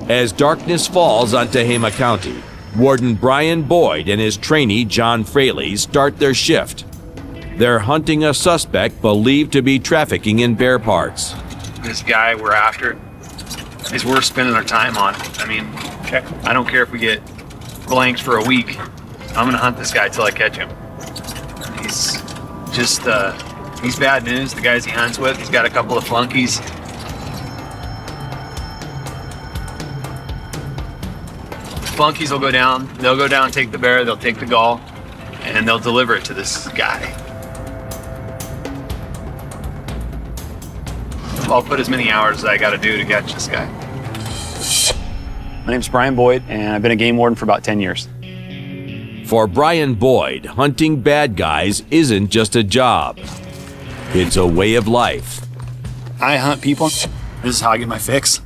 As darkness falls on Tehama County, Warden Brian Boyd and his trainee John Fraley start their shift. They're hunting a suspect believed to be trafficking in bear parts. This guy we're after is worth spending our time on. I mean, I don't care if we get blanks for a week. I'm gonna hunt this guy till I catch him. He's just, he's bad news. The guys he hunts with, he's got a couple of flunkies. Flunkies will go down, they'll go down, take the bear, they'll take the gall, and they'll deliver it to this guy. I'll put as many hours as I gotta do to catch this guy. My name's Brian Boyd, and I've been a game warden for about 10 years. For Brian Boyd, hunting bad guys isn't just a job. It's a way of life. I hunt people. This is how I get my fix.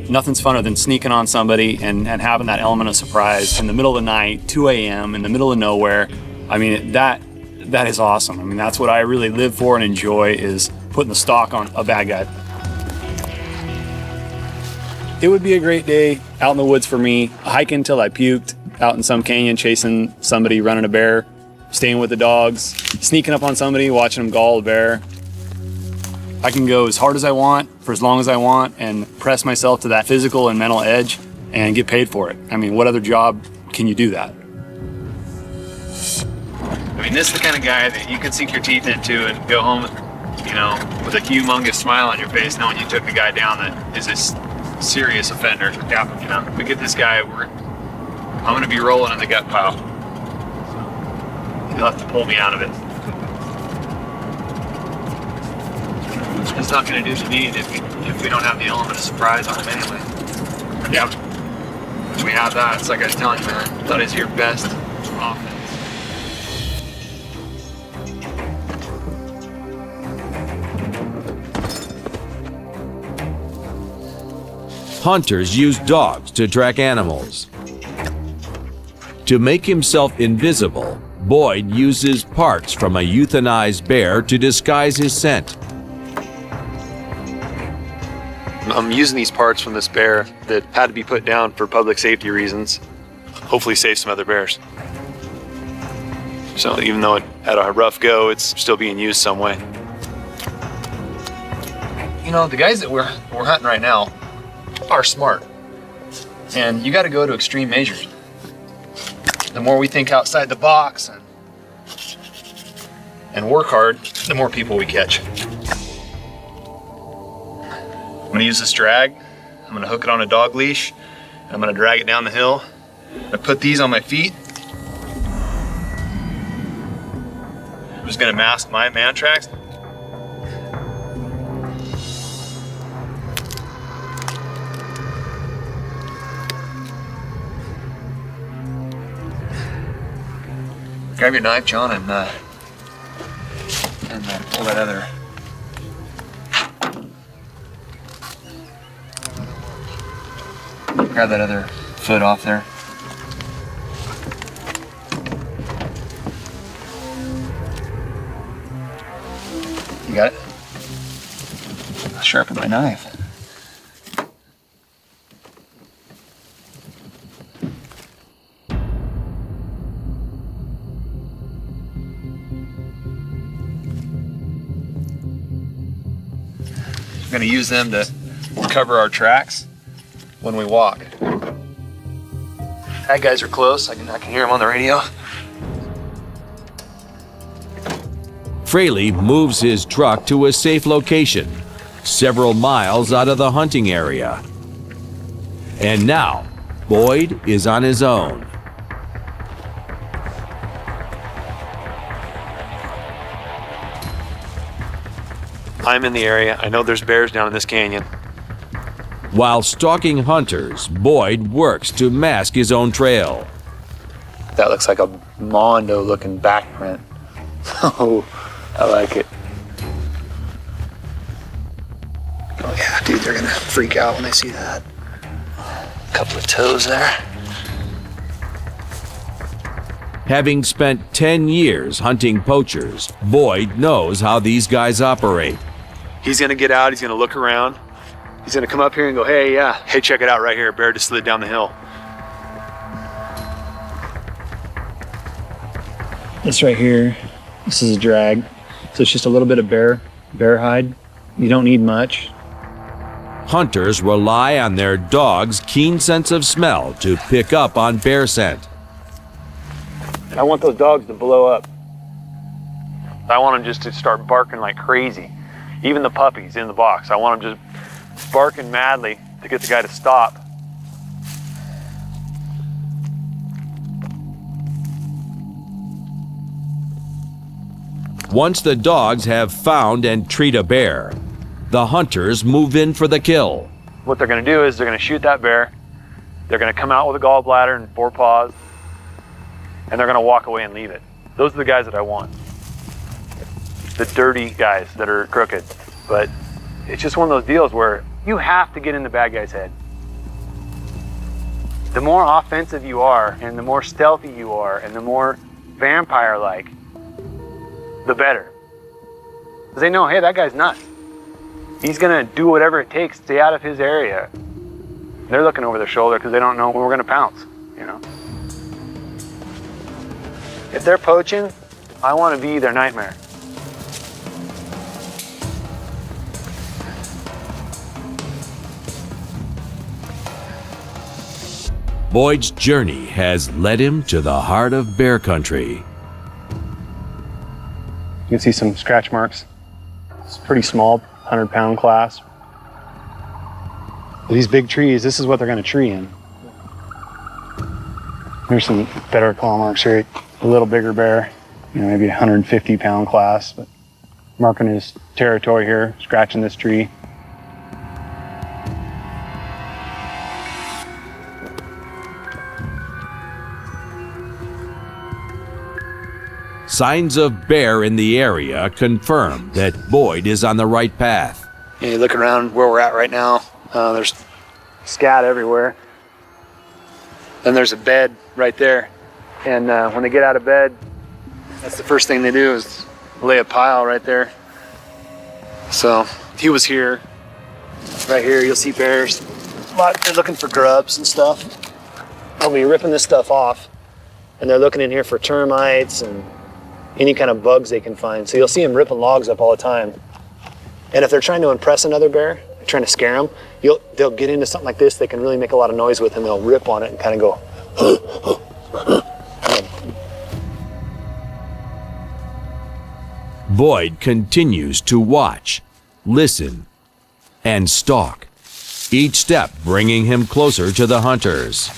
Nothing's funner than sneaking on somebody and having that element of surprise in the middle of the night, 2 a.m., in the middle of nowhere. I mean, that is awesome. I mean, that's what I really live for and enjoy, is putting the stock on a bad guy. It would be a great day out in the woods for me, hiking till I puked, out in some canyon chasing somebody running a bear, staying with the dogs, sneaking up on somebody, watching them gall a bear. I can go as hard as I want, for as long as I want, and press myself to that physical and mental edge and get paid for it. I mean, what other job can you do that? I mean, this is the kind of guy that you can sink your teeth into and go home, you know, with a humongous smile on your face, knowing you took the guy down that is a serious offender. Yeah, you know, we get this guy, I'm gonna be rolling in the gut pile. You'll have to pull me out of it. It's not gonna do to me if we don't have the element of surprise on him anyway. Yeah. If we have that, it's like I was telling you, man, that is your best offense. Hunters use dogs to track animals. To make himself invisible, Boyd uses parts from a euthanized bear to disguise his scent. I'm using these parts from this bear that had to be put down for public safety reasons. Hopefully save some other bears. So even though it had a rough go, it's still being used some way. You know, the guys that we're hunting right now are smart. And you gotta go to extreme measures. The more we think outside the box and work hard, the more people we catch. I'm gonna use this drag. I'm gonna hook it on a dog leash. I'm gonna drag it down the hill. I put these on my feet. I'm just gonna mask my man tracks. Grab your knife, John, and pull that other. Grab that other foot off there. You got it? I'll sharpen my knife. We're going to use them to cover our tracks when we walk. That guys are close. I can hear them on the radio. Fraley moves his truck to a safe location, several miles out of the hunting area. And now, Boyd is on his own. I'm in the area. I know there's bears down in this canyon. While stalking hunters, Boyd works to mask his own trail. That looks like a Mondo-looking back print. Oh, I like it. Oh yeah, dude, they're gonna freak out when they see that. A couple of toes there. Having spent 10 years hunting poachers, Boyd knows how these guys operate. He's gonna get out, he's gonna look around, He's gonna come up here and go, hey, yeah, hey, check it out right here. Bear just slid down the hill. This right here, this is a drag. So it's just a little bit of bear hide. You don't need much. Hunters rely on their dog's keen sense of smell to pick up on bear scent. I want those dogs to blow up. I want them just to start barking like crazy. Even the puppies in the box, I want them just barking madly to get the guy to stop. Once the dogs have found and treat a bear, the hunters move in for the kill. What they're gonna do is they're gonna shoot that bear. They're gonna come out with a gallbladder and 4 paws, and they're gonna walk away and leave it. Those are the guys that I want. The dirty guys that are crooked. But it's just one of those deals where you have to get in the bad guy's head. The more offensive you are, and the more stealthy you are, and the more vampire-like, the better. Because they know, hey, that guy's nuts. He's gonna do whatever it takes to stay out of his area. They're looking over their shoulder because they don't know when we're gonna pounce, you know? If they're poaching, I wanna be their nightmare. Boyd's journey has led him to the heart of bear country. You can see some scratch marks. It's pretty small, 100-pound class. These big trees, this is what they're gonna tree in. There's some better claw marks here. A little bigger bear, you know, maybe 150-pound class, but marking his territory here, scratching this tree. Signs of bear in the area confirm that Boyd is on the right path. And you look around where we're at right now, there's scat everywhere. Then there's a bed right there. And when they get out of bed, that's the first thing they do is lay a pile right there. So he was here, right here, you'll see bears. They're looking for grubs and stuff. They'll be ripping this stuff off. And they're looking in here for termites and any kind of bugs they can find. So you'll see them ripping logs up all the time. And if they're trying to impress another bear, trying to scare them, they'll get into something like this. They can really make a lot of noise with, and they'll rip on it and kind of go. Boyd continues to watch, listen, and stalk, each step bringing him closer to the hunters.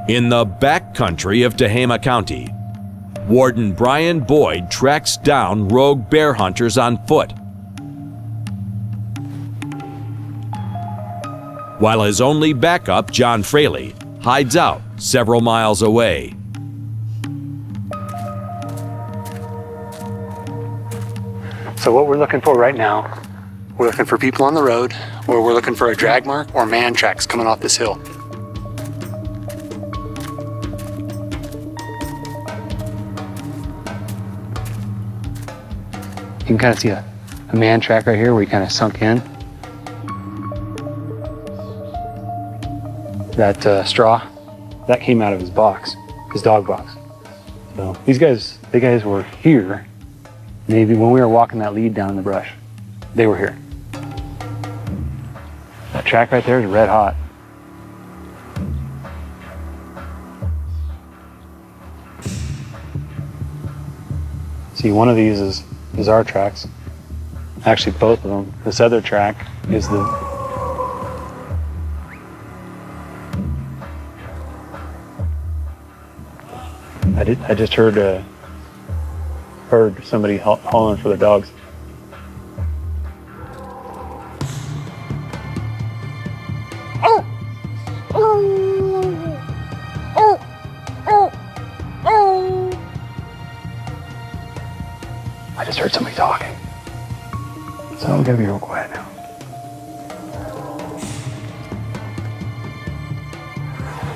In the backcountry of Tehama County, Warden Brian Boyd tracks down rogue bear hunters on foot, while his only backup, John Fraley, hides out several miles away. So what we're looking for right now, we're looking for people on the road, or we're looking for a drag mark or man tracks coming off this hill. You can kind of see a man track right here where he kind of sunk in. That straw, that came out of his box, his dog box. So these guys, were here. Maybe when we were walking that lead down in the brush, they were here. That track right there is red hot. See, one of these is our tracks. Actually, both of them. This other track is the... I just heard somebody hauling for their dogs. I just heard somebody talking. So we gotta be real quiet now.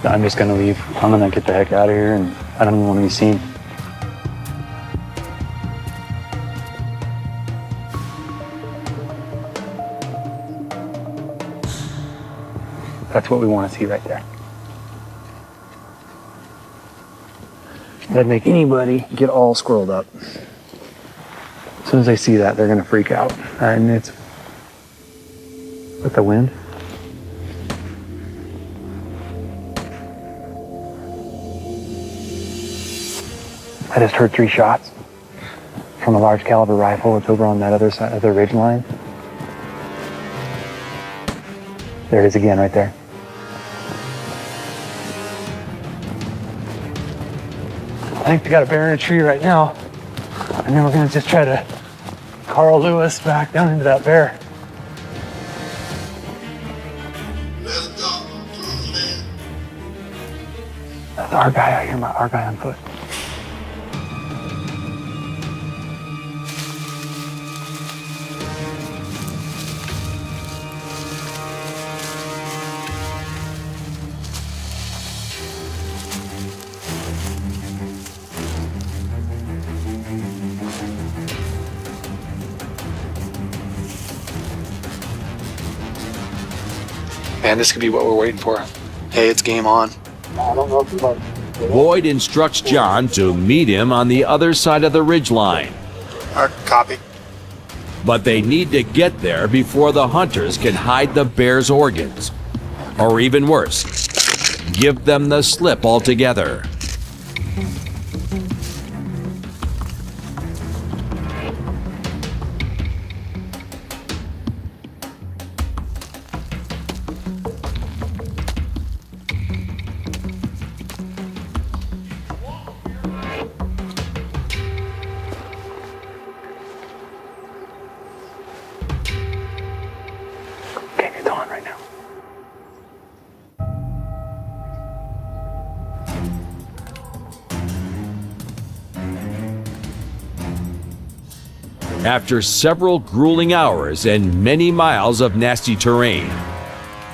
I'm just gonna leave. I'm gonna get the heck out of here, and I don't even want to be seen. That's what we want to see right there. That'd make anybody get all squirreled up. As soon as they see that, they're gonna freak out. And it's with the wind. I just heard 3 shots from a large caliber rifle. It's over on that other side of the ridge line. There it is again, right there. I think we got a bear in a tree right now. And then we're gonna just try to Carl Lewis back down into that bear. That's our guy. I hear our guy on foot. Man, this could be what we're waiting for. Hey, it's game on. I don't know if you Boyd instructs John to meet him on the other side of the ridgeline. Copy. But they need to get there before the hunters can hide the bear's organs. Or even worse, give them the slip altogether. After several grueling hours and many miles of nasty terrain,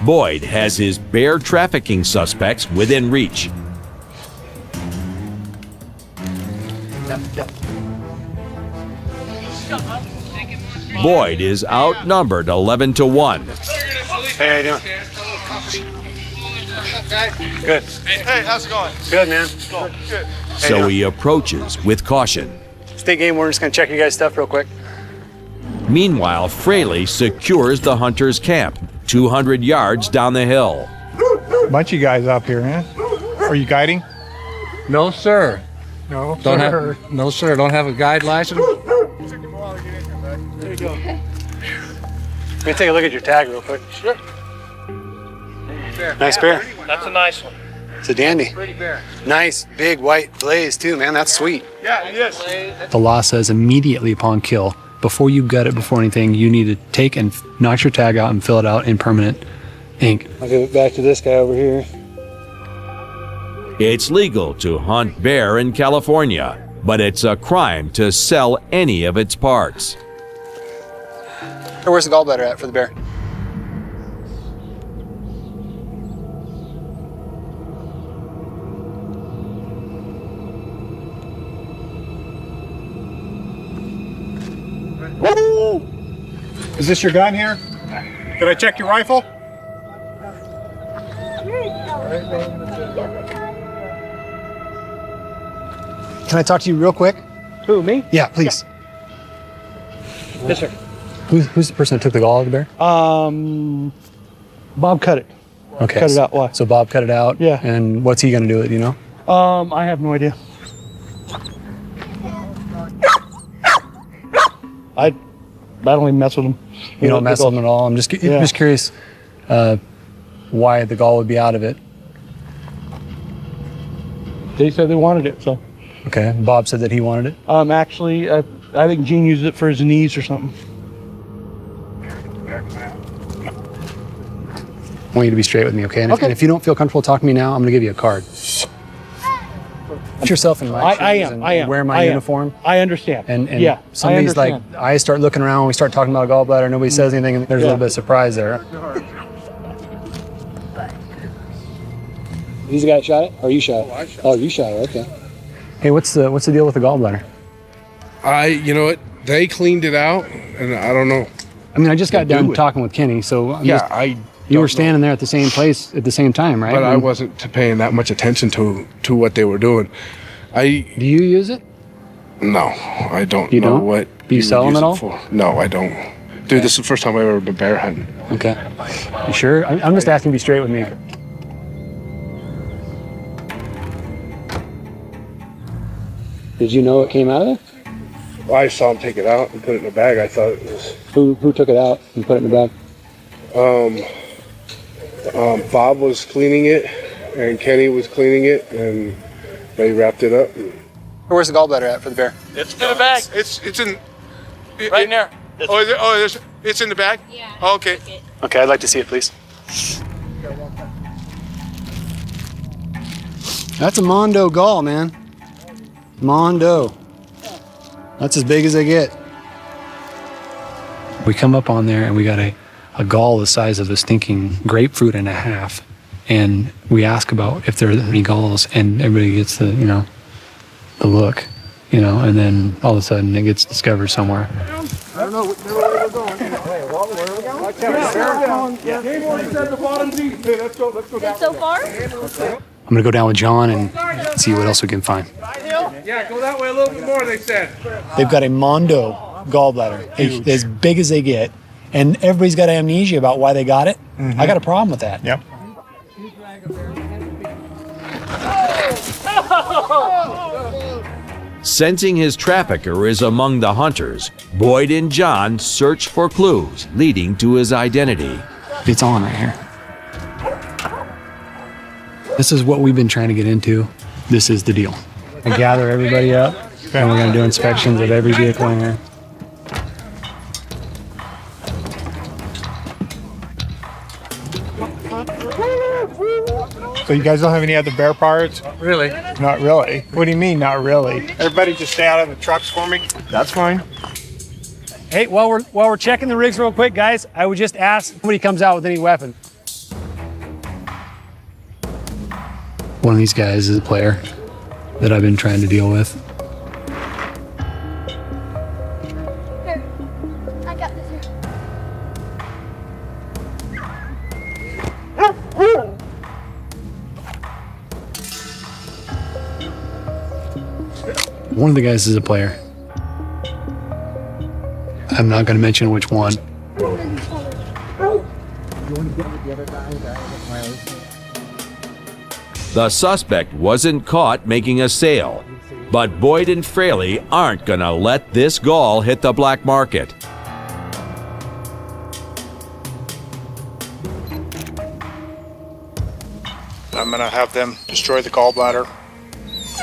Boyd has his bear trafficking suspects within reach. Boyd is outnumbered 11 to 1. Hey, how you doing? Good. Hey, how's it going? Good, man. Good. So he approaches with caution. State game warden's gonna check you guys' stuff real quick. Meanwhile, Fraley secures the hunter's camp 200 yards down the hill. Bunch of guys up here, huh? Are you guiding? No, sir. No, Don't sir. have. No, sir. Don't have a guide license. There you go. Let me take a look at your tag real quick. Sure. Nice bear. That's a nice one. It's a dandy. Pretty bear. Nice, big white blaze too, man. That's sweet. Yeah, it is. The law says immediately upon kill, before you gut it, before anything, you need to take and notch your tag out and fill it out in permanent ink. I'll give it back to this guy over here. It's legal to hunt bear in California, but it's a crime to sell any of its parts. Where's the gallbladder at for the bear? Is this your gun here? Can I check your rifle? Can I talk to you real quick? Who, me? Yeah, please. Yes, sir. Who's the person that took the gall of the bear? Bob cut it. Okay. Cut it out. Why? So Bob cut it out. Yeah. And what's he gonna do with it, you know? I have no idea. I don't even mess with them. You don't mess with them at all. I'm just curious why the gall would be out of it. They said they wanted it, so. Okay. Bob said that he wanted it. Actually, I think Gene used it for his knees or something. I want you to be straight with me, okay? And, Okay. and if you don't feel comfortable talking to me now, I'm gonna give you a card. Put yourself in my shoes I am. and wear my uniform. I understand. And yeah, somebody's like, I start looking around, we start talking about gallbladder, nobody says anything, and there's a little bit of surprise there. He's the guy that shot it? Or you shot it? Oh, I shot it. Oh, you shot it, okay. Hey, what's the deal with the gallbladder? You know what? They cleaned it out, and I don't know. I mean, I just got done talking with Kenny, so you were standing there at the same place at the same time, right? But I wasn't paying that much attention to what they were doing. Do you use it? No, I don't You know don't? what. Do you sell them use at it all? for. No, I don't. Dude, this is the first time I've ever been bear hunting. Okay. You sure? I'm just asking to be straight with me. Did you know it came out of there? I saw him take it out and put it in a bag. I thought it was. Who took it out and put it in the bag? Bob was cleaning it, and Kenny was cleaning it, and they wrapped it up. Where's the gallbladder at for the bear? It's in the bag. It's in. Right in there. Oh, is it? Oh, it's in the bag? Yeah. Oh, okay. Okay, I'd like to see it, please. That's a Mondo gall, man. Mondo. That's as big as they get. We come up on there and we got a gall the size of a stinking grapefruit and a half. And we ask about if there are any galls, and everybody gets the look, and then all of a sudden it gets discovered somewhere. I don't know where we're going. Watch out. Game warden said the bottom's east. Hey, let's go down. So far? I'm gonna go down with John and see what else we can find. Yeah, go that way a little bit more, they said. They've got a Mondo gallbladder, as big as they get, and everybody's got amnesia about why they got it. I got a problem with that. Yep. Sensing his trafficker is among the hunters, Boyd and John search for clues leading to his identity. It's on right here. This is what we've been trying to get into. This is the deal. I gather everybody up, and we're going to do inspections of every vehicle in here. So you guys don't have any other bear parts? Really? Not really. What do you mean, not really? Everybody just stay out of the trucks for me. That's fine. Hey, while we're checking the rigs real quick, guys, I would just ask if somebody comes out with any weapon. One of these guys is a player that I've been trying to deal with. Here. I got this here. One of the guys is a player. I'm not going to mention which one. The suspect wasn't caught making a sale, but Boyd and Fraley aren't gonna let this gall hit the black market. I'm gonna have them destroy the gallbladder.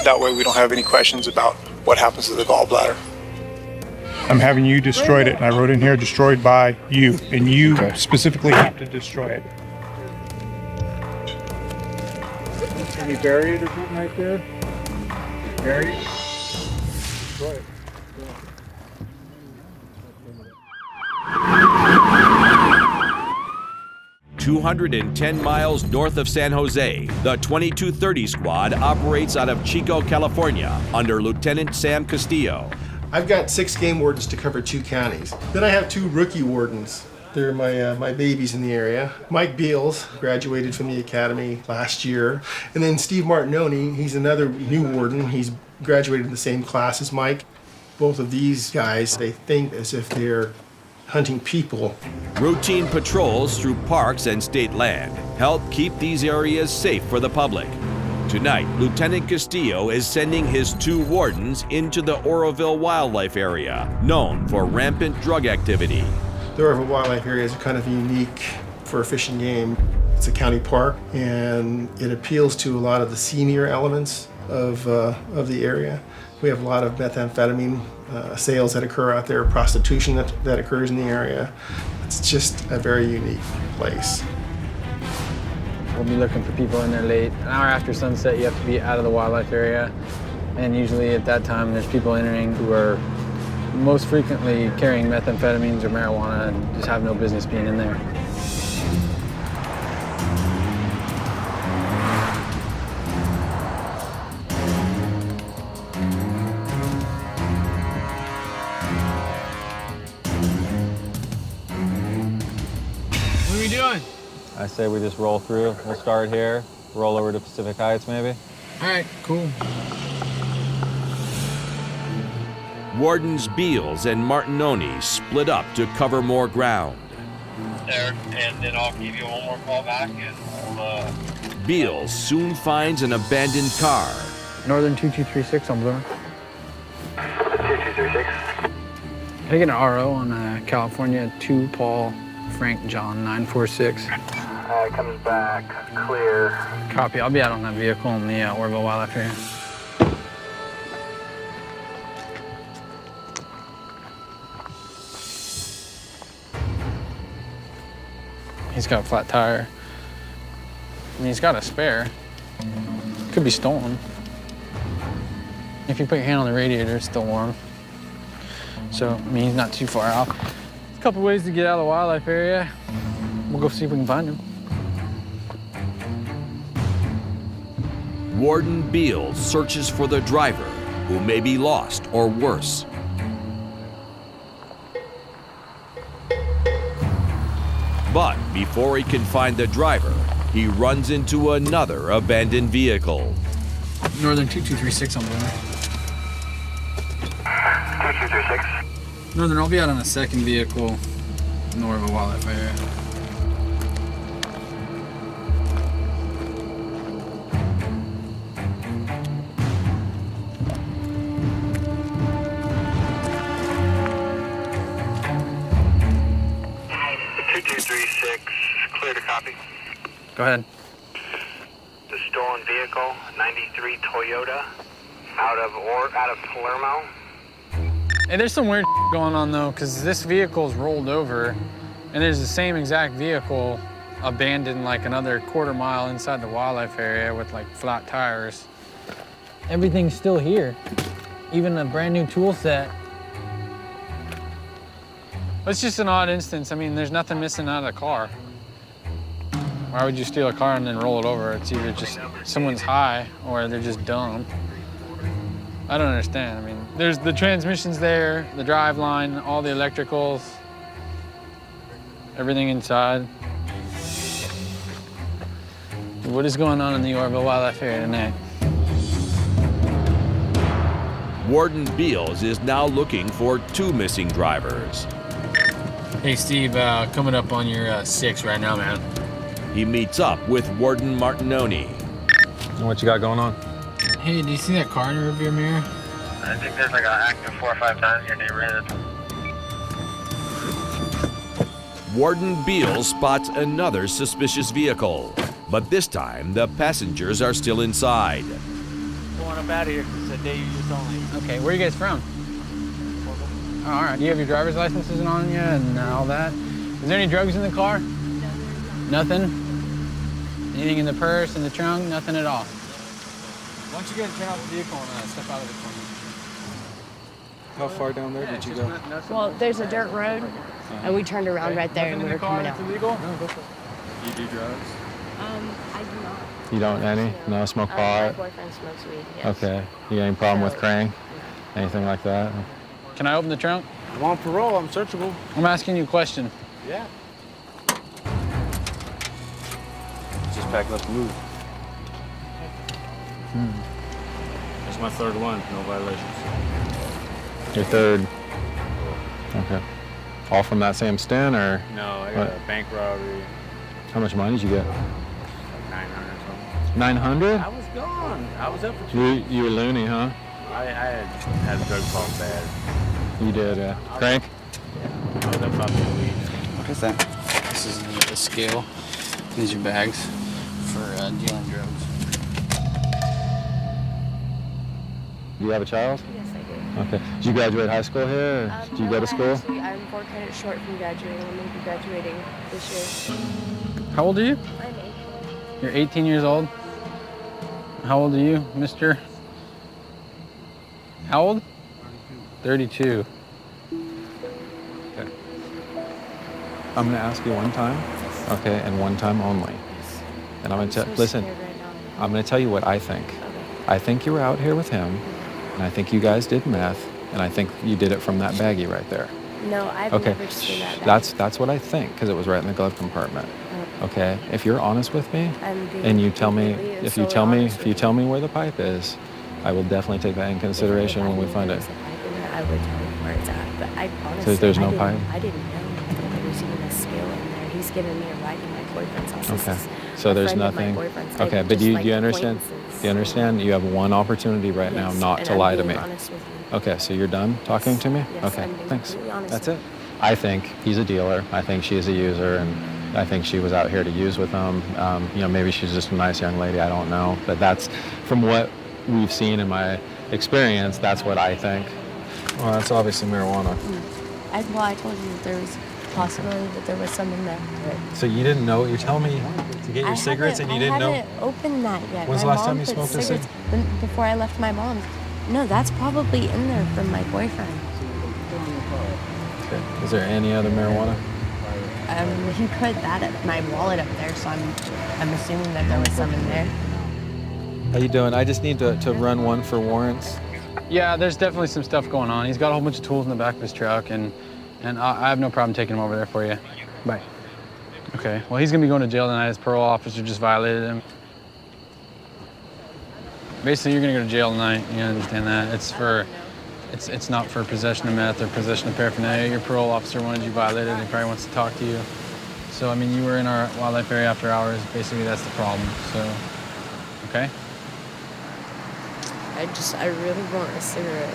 That way we don't have any questions about what happens to the gallbladder. I'm having you destroyed it, and I wrote in here destroyed by you, and you specifically have to destroy it. Can you bury it or something right there? Bury it? Destroy it. 210 miles north of San Jose, the 2230 Squad operates out of Chico, California, under Lieutenant Sam Castillo. I've got 6 game wardens to cover 2 counties. Then I have 2 rookie wardens. They're my babies in the area. Mike Beals graduated from the academy last year. And then Steve Martinoni, he's another new warden. He's graduated in the same class as Mike. Both of these guys, they think as if they're hunting people. Routine patrols through parks and state land help keep these areas safe for the public. Tonight, Lieutenant Castillo is sending his 2 wardens into the Oroville Wildlife Area, known for rampant drug activity. The Oroville Wildlife Area is kind of unique for a fishing game. It's a county park, and it appeals to a lot of the senior elements of the area. We have a lot of methamphetamine sales that occur out there, prostitution that occurs in the area. It's just a very unique place. We'll be looking for people in there late. An hour after sunset, you have to be out of the wildlife area. And usually at that time, there's people entering who are most frequently carrying methamphetamines or marijuana and just have no business being in there. I say we just roll through. We'll start here, roll over to Pacific Heights maybe. All right, cool. Wardens Beals and Martinoni split up to cover more ground. There, and then I'll give you one more call back, and we'll, Beals soon finds an abandoned car. Northern 2236 on Bloomer. 2236. Can I get an RO on California 2 Paul Frank John 946? Comes back clear. Copy. I'll be out on that vehicle in the Orville Wildlife area. He's got a flat tire. I mean, he's got a spare. Could be stolen. If you put your hand on the radiator, it's still warm. So, I mean, he's not too far out. There's a couple ways to get out of the wildlife area. We'll go see if we can find him. Warden Beals searches for the driver, who may be lost or worse. But before he can find the driver, he runs into another abandoned vehicle. Northern 2236 on Bloomer. 2236. Northern, I'll be out on a second vehicle in the Orville Wildlife area. Clear to copy. Go ahead. The stolen vehicle, 93 Toyota, out of Palermo. Hey, there's some weird going on though, because this vehicle's rolled over, and there's the same exact vehicle abandoned like another quarter mile inside the wildlife area with like flat tires. Everything's still here, even a brand new tool set. It's just an odd instance. I mean, there's nothing missing out of the car. Why would you steal a car and then roll it over? It's either just someone's high or they're just dumb. I don't understand. I mean, there's the transmissions there, the drive line, all the electricals, everything inside. What is going on in the Orville Wildlife area tonight? Warden Beals is now looking for 2 missing drivers. Hey, Steve, coming up on your 6 right now, man. He meets up with Warden Martinoni. What you got going on? Hey, do you see that car in your rearview mirror? I think there's like an active 4 or 5 times in your neighborhood. Warden Beals spots another suspicious vehicle, but this time the passengers are still inside. Going up out of here, it's a day use only. Okay, where are you guys from? Oh, all right, do you have your driver's licenses on you and all that? Is there any drugs in the car? Nothing? Anything in the purse, in the trunk? Nothing at all? Why don't you go and turn off the vehicle and step out of the corner? How far down there did you go? Well, there's a dirt road, and we turned around right there, and we were coming out. Illegal? No, go for it. You do drugs? I do not. You don't any? No, smoke My pot? boyfriend smokes weed, yes. Okay. You got any problem with Krang? Anything like that? Can I open the trunk? I'm on parole. I'm searchable. I'm asking you a question. Yeah. Just packing up to move. That's my 3rd one. No violations. Your 3rd. Okay. All from that same stint, or? No, I got a bank robbery. How much money did you get? Like 900 something. 900? I was gone. I was up for 2 weeks. You were loony, huh? I had a drug problem bad. You did, yeah. Crank? I was up for 2 weeks. What is that? This is the scale. These are your bags for dealing drugs. Do you have a child? Yes, I do. Okay. Did you graduate high school here? Or did you go to school? Actually, I'm 4 credits short from graduating. I'm going to be graduating this year. How old are you? I'm 18. You're 18 years old? How old are you, mister? How old? 32. Okay. I'm gonna ask you one time, okay, and one time only. And I'm gonna listen. I'm gonna tell you what I think. I think you were out here with him, and I think you guys did meth, and I think you did it from that baggie right there. No, I've Okay. never seen that. That's what I think, because it was right in the glove compartment. Okay, if you're honest with me, and you tell me, if you tell me where the pipe is, I will definitely take that in consideration when we find it. I would tell him where it's at, but I honestly, So there's no pipe? I didn't know. I thought there was even a scale in there. He's giving me a ride to my boyfriend's house. Okay, so there's nothing. Okay, but do you understand? Do you understand? You have one opportunity right now not to lie to me. Okay, so you're done talking to me? Yes, Okay, I'm being thanks. completely honest That's with it. I think he's a dealer. I think she's a user, and I think she was out here to use with him. You know, maybe she's just a nice young lady. I don't know, but that's from what we've seen in my experience. That's what I think. Well, that's obviously marijuana. I told you that there was a possibility that there was some in there. So you didn't know? You're telling me to get your cigarettes and you didn't know? I haven't opened that yet. When's the last time you smoked a cigarette? Before I left my mom's. No, that's probably in there from my boyfriend. Okay. Is there any other marijuana? He put my wallet up there, so I'm assuming that there was some in there. How you doing? I just need to run one for warrants. Yeah, there's definitely some stuff going on. He's got a whole bunch of tools in the back of his truck, and I have no problem taking him over there for you. Bye. Okay, well, he's gonna be going to jail tonight. His parole officer just violated him. Basically, you're gonna go to jail tonight. You understand that? It's not for possession of meth or possession of paraphernalia. Your parole officer wanted you violated. He probably wants to talk to you. So, I mean, you were in our wildlife area after hours. Basically, that's the problem. So, okay? I really want a cigarette.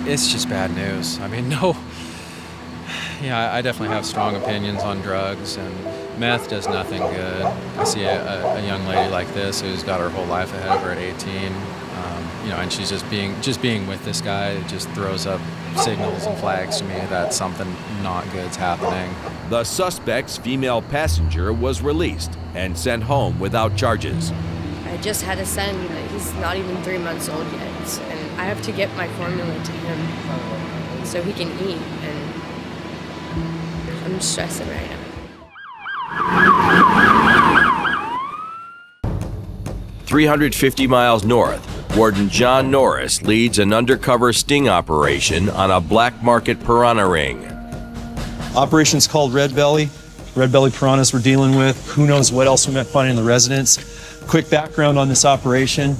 It's just bad news. I mean, no. Yeah, I definitely have strong opinions on drugs, and meth does nothing good. I see a young lady like this who's got her whole life ahead of her at 18, you know, and she's just being with this guy. It just throws up signals and flags to me that something not good's happening. The suspect's female passenger was released and sent home without charges. I just had a son. He's not even 3 months old yet, and I have to get my formula to him so he can eat, and I'm stressing right now. 350 miles north, Warden John Norris leads an undercover sting operation on a black market piranha ring. Operation's called Red Belly. Red Belly piranhas we're dealing with. Who knows what else we might find in the residence. Quick background on this operation.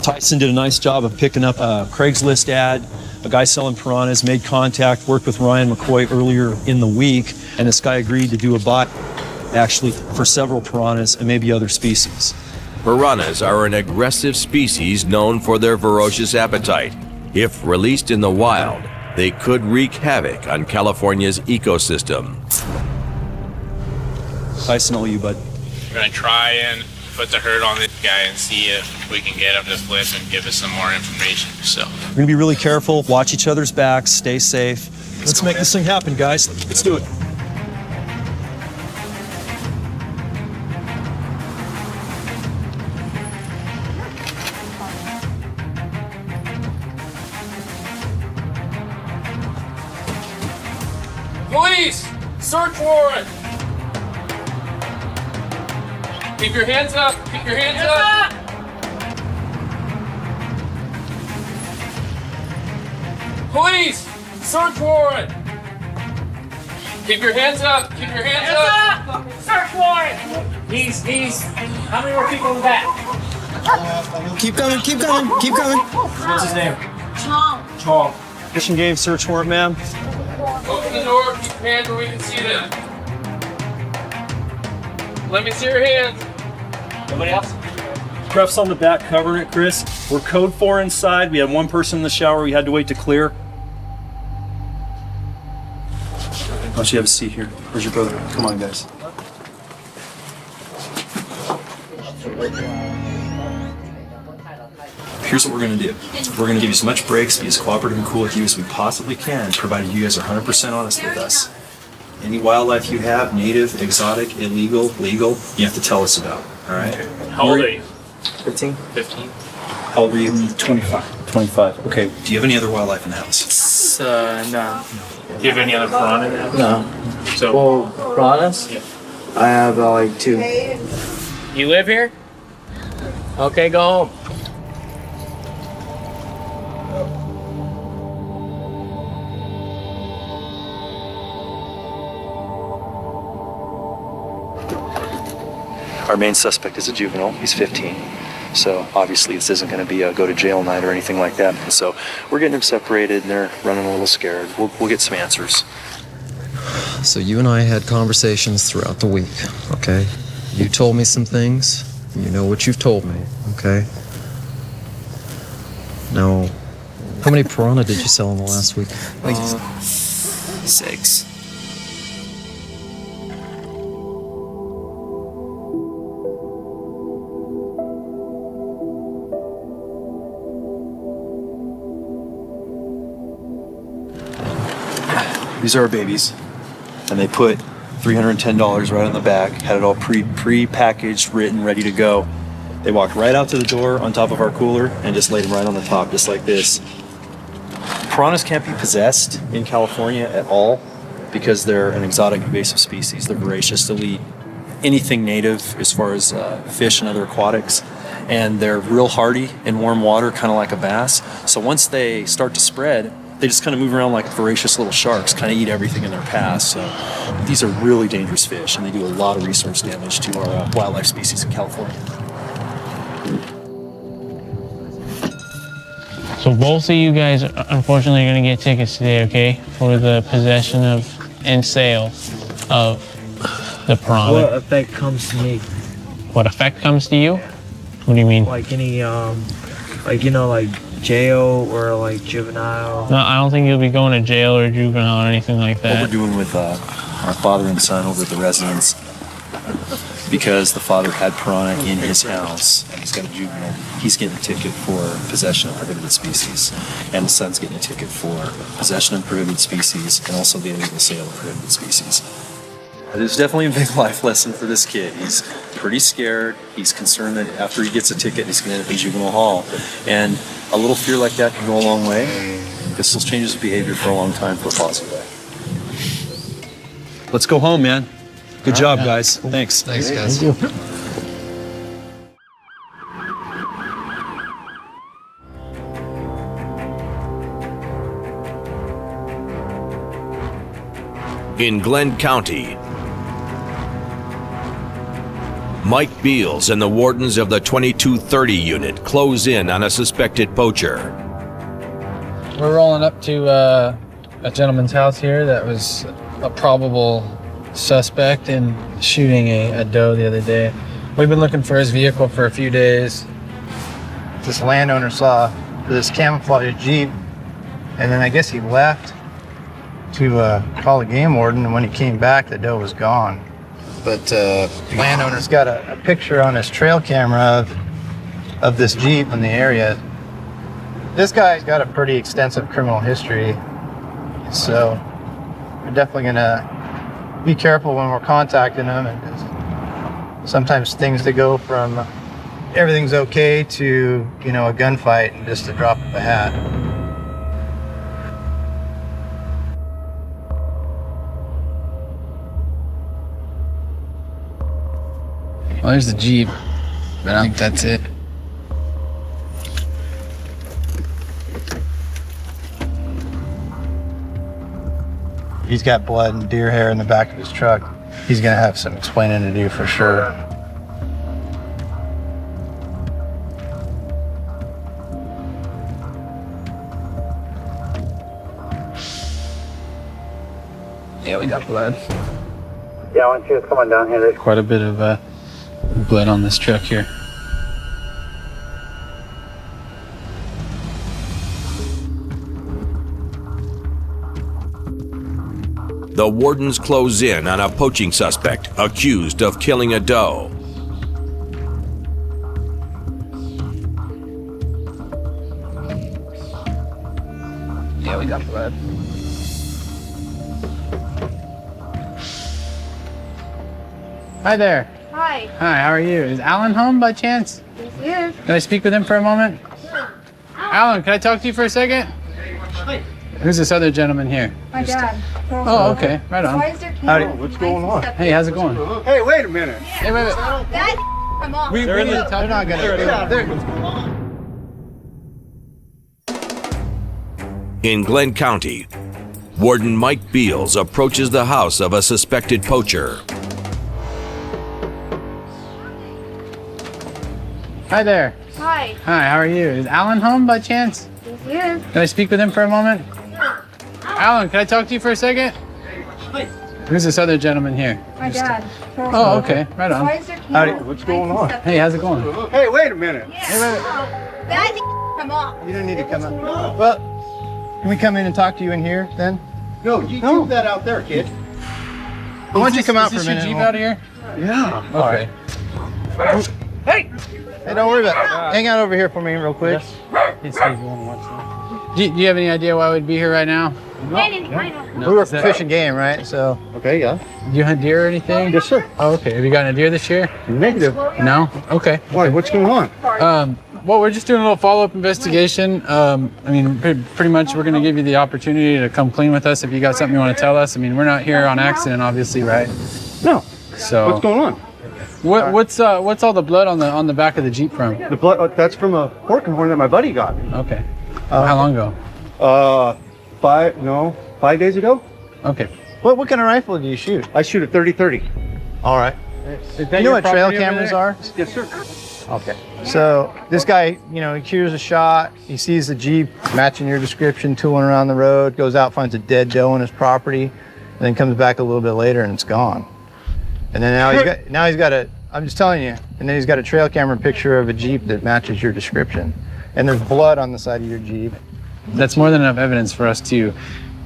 Tyson did a nice job of picking up a Craigslist ad. A guy selling piranhas made contact, worked with Ryan McCoy earlier in the week, and this guy agreed to do a buy, actually, for several piranhas and maybe other species. Piranhas are an aggressive species known for their ferocious appetite. If released in the wild, they could wreak havoc on California's ecosystem. Tyson, all you, bud. We're gonna try and put the hurt on this guy and see if we can get him to flip and give us some more information. So We're gonna be really careful, watch each other's backs, stay safe. Let's make this thing happen, guys. Let's do it. Police! Search warrant! Keep your hands up! Keep your hands up! Police! Search warrant! Keep your hands up! Keep your hands up! Search warrant! He's. How many more people in the back? Keep coming, keep coming, keep coming. What's his name? Chong. Mission gave search warrant, ma'am. Open the door, keep your hands where we can see them. Let me see your hands. Nobody else? Ref's on the back covering it, Chris. We're code 4 inside. We had one person in the shower we had to wait to clear. Why don't you have a seat here? Where's your brother? Come on, guys. Here's what we're gonna do. We're gonna give you as much breaks, be as cooperative and cool with you as we possibly can, provided you guys are 100% honest with us. Any wildlife you have, native, exotic, illegal, legal, you have to tell us about, all right? How old are you? 15? 15. How old are you? 25. 25. Okay. Do you have any other wildlife in the house? No. Do you have any other piranha in the house? No. So, Well, piranhas? Yeah. I have like 2. You live here? Okay, go home. Our main suspect is a juvenile. He's 15. So obviously this isn't going to be a go to jail night or anything like that. And so we're getting them separated and they're running a little scared. We'll get some answers. So you and I had conversations throughout the week, okay? You told me some things. You know what you've told me, okay? Now, how many piranha did you sell in the last week? 6. These are our babies. And they put $310 right on the back, had it all pre-packaged, written, ready to go. They walked right out to the door on top of our cooler and just laid them right on the top, just like this. Piranhas can't be possessed in California at all because they're an exotic invasive species. They're voracious. They'll eat anything native as far as fish and other aquatics. And they're real hardy in warm water, kind of like a bass. So once they start to spread, they just kind of move around like voracious little sharks, kind of eat everything in their path. So these are really dangerous fish, and they do a lot of resource damage to our wildlife species in California. So both of you guys, unfortunately, are going to get tickets today, okay? For the possession of and sale of the piranha. What effect comes to me? What effect comes to you? What do you mean? Like any, like jail or like juvenile? No, I don't think you'll be going to jail or juvenile or anything like that. What we're doing with our father and son over at the residence, because the father had piranha in his house and he's got a juvenile, he's getting a ticket for possession of prohibited species, and the son's getting a ticket for possession of prohibited species and also the illegal sale of prohibited species. There's definitely a big life lesson for this kid. He's pretty scared. He's concerned that after he gets a ticket, he's going to end up in juvenile hall. And a little fear like that can go a long way. This will change his behavior for a long time for a positive way. Let's go home, man. Good job, guys. Thanks. Thanks, guys. Thank you. In Glenn County, Mike Beals and the wardens of the 2230 unit close in on a suspected poacher. We're rolling up to a gentleman's house here that was a probable suspect in shooting a doe the other day. We've been looking for his vehicle for a few days. This landowner saw this camouflage Jeep, and then I guess he left to call the game warden, and when he came back, the doe was gone. But the landowner's got a picture on his trail camera of this Jeep in the area. This guy's got a pretty extensive criminal history, so we're definitely gonna be careful when we're contacting him. And sometimes things that go from everything's okay to, a gunfight and just a drop of a hat. Well, there's the Jeep, but I think that's it. He's got blood and deer hair in the back of his truck. He's gonna have some explaining to do for sure. Yeah, we got blood. Yeah, why don't you come on down here? There's Quite a bit of blood on this truck here. The wardens close in on a poaching suspect accused of killing a doe. Yeah, we got blood. Hi there. Hi. Hi, how are you? Is Alan home by chance? Yes. Can I speak with him for a moment? Sure. Alan, can I talk to you for a second? Who's this other gentleman here? My dad. Oh, okay. Right on. Why is there Howdy. What's going on? Hey, how's it going? Hey, wait a minute. Hey, wait. That come on. We need to talk. They're not gonna. In Glenn County, Warden Mike Beals approaches the house of a suspected poacher. Hi there. Hi. Hi, how are you? Is Alan home by chance? Yes. Can I speak with him for a moment? Alan, can I talk to you for a second? Who's this other gentleman here? My dad. Oh, okay. Right on. Why is there Howdy, cameras? what's going on? Hey, how's it going? Hey, wait a minute. That come on. You don't need to come up. Well, can we come in and talk to you in here then? No, you keep that out there, kid. Why don't you come out for a Is this minute? your Jeep out of here? Yeah. Okay. Hey, don't worry about it. Hang out over here for me real quick. Hey, Steve, you want to watch that? Do you have any idea why we'd be here right now? We were fishing game, right? So. Okay, yeah. Do you hunt deer or anything? Yes, sir. Oh, okay. Have you gotten a deer this year? Negative. No? Okay. Why? What's going on? Well, we're just doing a little follow-up investigation. I mean, pretty much we're going to give you the opportunity to come clean with us if you got something you want to tell us. I mean, we're not here on accident, obviously, right? No. So. What's going on? What's all the blood on the back of the Jeep from? The blood, that's from a pork and horn that my buddy got. Okay. How long ago? 5 days ago. Okay. What kind of rifle do you shoot? I shoot a 30-30. All right. Is that You know your what trail property over cameras there? are? Yes, sir. Okay. So this guy, he hears a shot, he sees the Jeep matching your description, tooling around the road, goes out, finds a dead doe on his property, and then comes back a little bit later and it's gone. And then now he's got I'm just telling you, and then he's got a trail camera picture of a Jeep that matches your description. And there's blood on the side of your Jeep. That's more than enough evidence for us to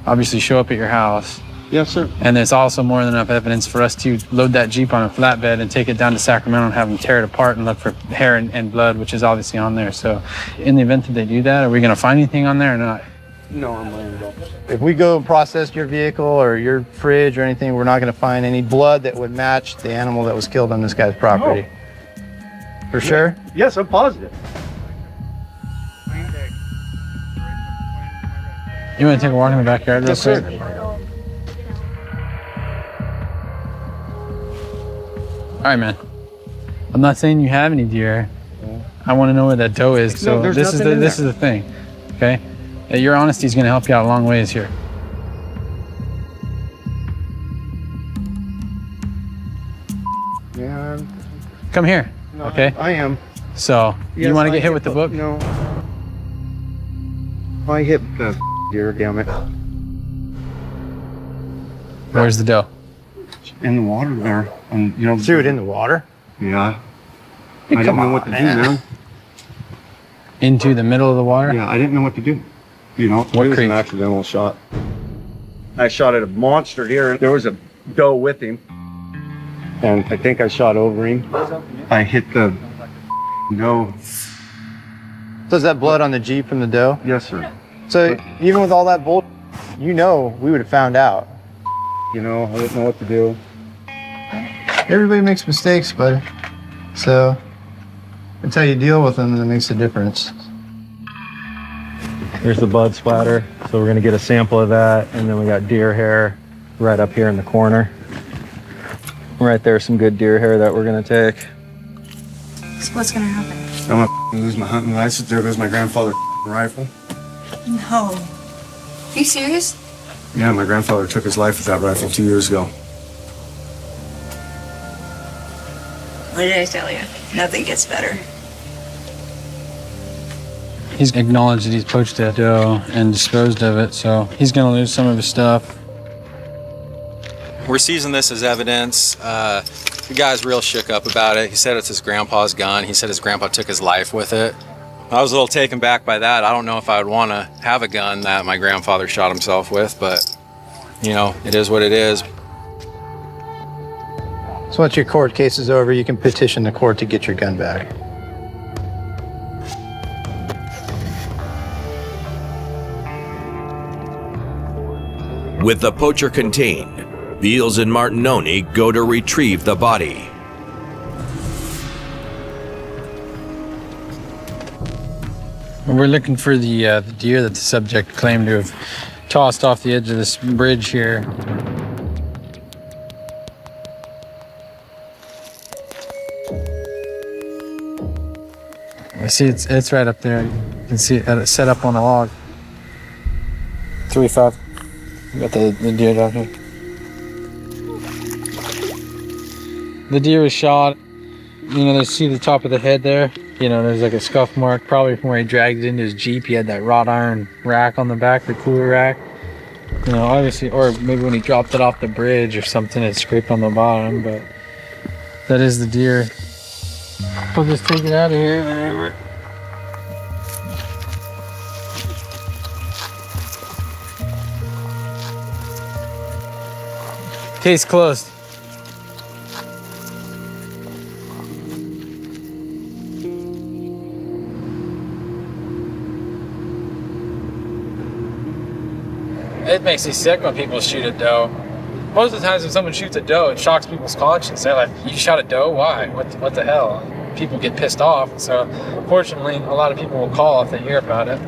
obviously show up at your house. Yes, sir. And there's also more than enough evidence for us to load that Jeep on a flatbed and take it down to Sacramento and have them tear it apart and look for hair and blood, which is obviously on there. So in the event that they do that, are we going to find anything on there or not? No, I'm laying it up. If we go and process your vehicle or your fridge or anything, we're not going to find any blood that would match the animal that was killed on this guy's property. No. For sure? Yes, I'm positive. You want to take a walk in the backyard real Yes, quick? sir. All right, man. I'm not saying you have any deer. I want to know where that doe is. So there's this is nothing in this is the thing, okay? Your honesty is going to help you out a long ways here. Yeah. Come here, No, okay? I am. So you Yes, want to I get hit with the book? No. I hit the deer, damn it. Where's the doe? In the water there. And Threw it in the water? Yeah. Hey, I didn't come know on, what to man. do, man. Into the middle of the water? Yeah, I didn't know what to do. It was an accidental shot. I shot at a monster deer. There was a doe with him. And I think I shot over him. I hit the doe. So is that blood on the Jeep from the doe? Yes, sir. So even with all that bull, we would have found out. I didn't know what to do. Everybody makes mistakes, buddy. So it's how you deal with them that makes a difference. Here's the blood splatter. So we're gonna get a sample of that, and then we got deer hair right up here in the corner. Right there, some good deer hair that we're gonna take. So what's gonna happen? I'm gonna lose my hunting license. There goes my grandfather's rifle. No. Are you serious? Yeah, my grandfather took his life with that rifle 2 years ago. What did I tell you? Nothing gets better. He's acknowledged that he's poached that doe and disposed of it, so he's going to lose some of his stuff. We're seizing this as evidence. The guy's real shook up about it. He said it's his grandpa's gun. He said his grandpa took his life with it. I was a little taken back by that. I don't know if I would want to have a gun that my grandfather shot himself with, but it is what it is. So once your court case is over, you can petition the court to get your gun back. With the poacher contained, Beals and Martinoni go to retrieve the body. We're looking for the deer that the subject claimed to have tossed off the edge of this bridge here. I see it's right up there. You can see it set up on a log. 3-5. Got the deer down here. The deer was shot. You know, see the top of the head there? You know, there's like a scuff mark, probably from where he dragged it into his Jeep. He had that wrought iron rack on the back, the cooler rack. You know, obviously, or maybe when he dropped it off the bridge or something, it scraped on the bottom, but that is the deer. We'll just take it out of here whenever. Case closed. It makes me sick when people shoot a doe. Most of the times when someone shoots a doe, it shocks people's conscience. They're like, you shot a doe? Why? What the hell? People get pissed off. So fortunately, a lot of people will call if they hear about it.